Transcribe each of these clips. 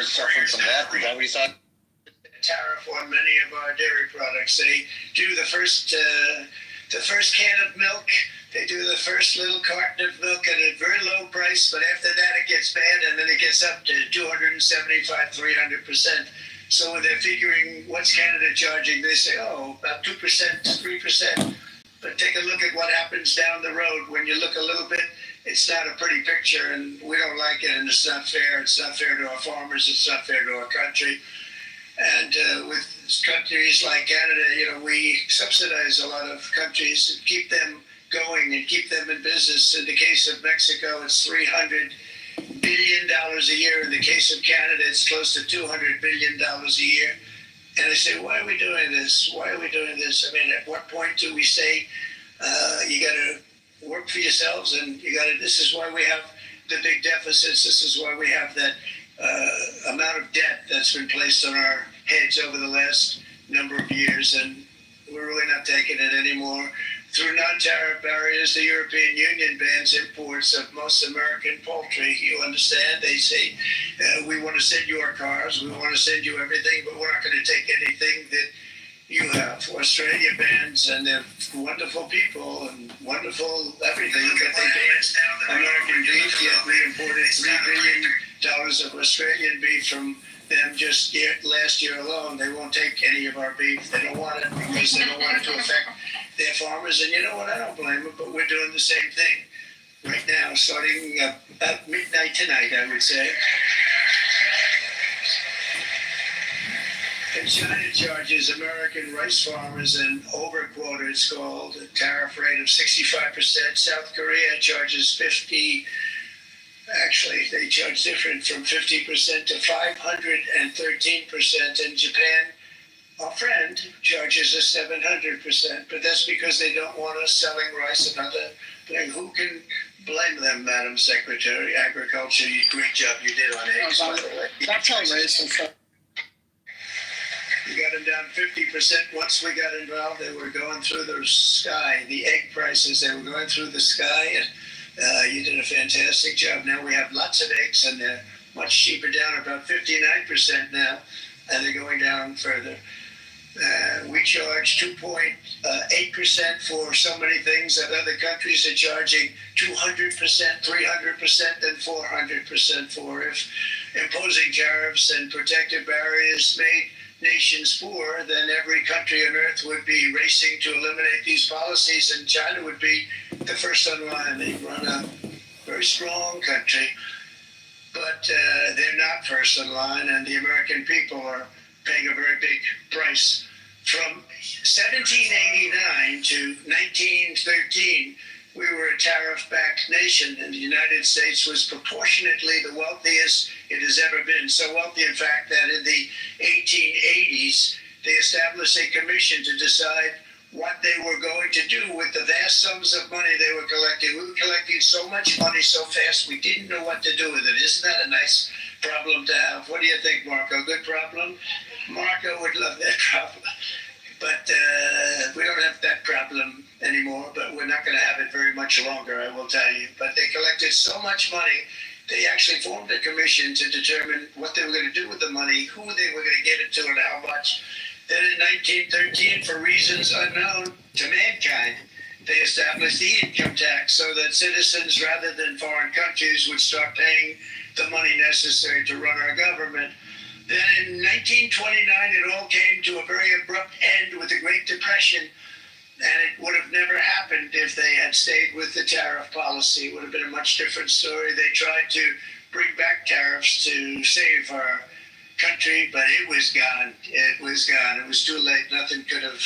suffering from that. Is that what he thought? Tariff on many of our dairy products. They do the first can of milk. They do the first little carton of milk at a very low price, but after that it gets bad, and then it gets up to 275, 300%. So when they're figuring what's Canada charging, they say, oh, about 2%, 3%. But take a look at what happens down the road. When you look a little bit, it's not a pretty picture, and we don't like it, and it's not fair. It's not fair to our farmers. It's not fair to our country. And with countries like Canada, we subsidize a lot of countries and keep them going and keep them in business. In the case of Mexico, it's $300 billion a year. In the case of Canada, it's close to $200 billion a year. And I say, why are we doing this? Why are we doing this? I mean, at what point do we say, you got to work for yourselves, and this is why we have the big deficits. This is why we have that amount of debt that's been placed on our heads over the last number of years, and we're really not taking it anymore. Through non-tariff barriers, the European Union bans imports of most American poultry. You understand? They say, we want to send you our cars, we want to send you everything, but we're not going to take anything that you have. Australia bans, and they're wonderful people and wonderful everything, but they banned American beef, yet we imported $3 billion of Australian beef from them just last year alone. They won't take any of our beef. They don't want it because they don't want it to affect their farmers. And you know what? I don't blame them, but we're doing the same thing right now, starting at midnight tonight, I would say. And China charges American rice farmers an overquota, it's called, a tariff rate of 65%. South Korea charges 50%. Actually, they charge different, from 50% to 513%. And Japan, our friend, charges us 700%. But that's because they don't want us selling rice and other things. Who can blame them, Madam Secretary? Agriculture, great job you did on eggs, by the way. That's how racist. We got them down 50%. Once we got involved, they were going through the sky. The egg prices, they were going through the sky, and you did a fantastic job. Now we have lots of eggs, and they're much cheaper, down about 59% now, and they're going down further. We charge 2.8% for so many things that other countries are charging 200%, 300%, and 400% for. If imposing tariffs and protective barriers made nations poor, then every country on earth would be racing to eliminate these policies, and China would be the first on line. They run a very strong country, but they're not first in line, and the American people are paying a very big price. From 1789 to 1913, we were a tariff-backed nation, and the United States was proportionately the wealthiest it has ever been. So wealthy, in fact, that in the 1880s, they established a commission to decide what they were going to do with the vast sums of money they were collecting. We were collecting so much money so fast, we didn't know what to do with it. Isn't that a nice problem to have? What do you think, Marco? Good problem? Marco would love that problem. But we don't have that problem anymore, but we're not going to have it very much longer, I will tell you. But they collected so much money, they actually formed a commission to determine what they were going to do with the money, who they were going to give it to, and how much. Then in 1913, for reasons unknown to mankind, they established the income tax so that citizens, rather than foreign countries, would start paying the money necessary to run our government. Then in 1929, it all came to a very abrupt end with the Great Depression, and it would have never happened if they had stayed with the tariff policy. It would have been a much different story. They tried to bring back tariffs to save our country, but it was gone. It was gone. It was too late. Nothing could have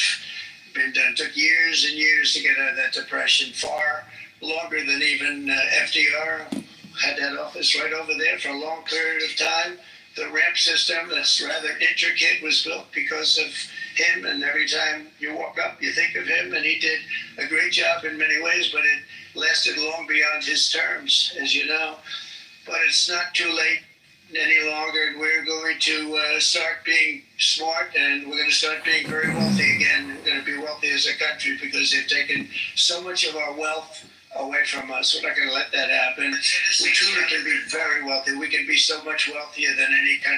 been done. It took years and years to get out of that depression, far longer than even FDR had that office right over there for a long period of time. The ramp system that's rather intricate was built because of him, and every time you walk up, you think of him, and he did a great job in many ways, but it lasted long beyond his terms, as you know. But it's not too late any longer, and we're going to start being smart, and we're going to start being very wealthy again. We're going to be wealthy as a country because they've taken so much of our wealth away from us. We're not going to let that happen. We truly can be very wealthy. We can be so much wealthier than any country.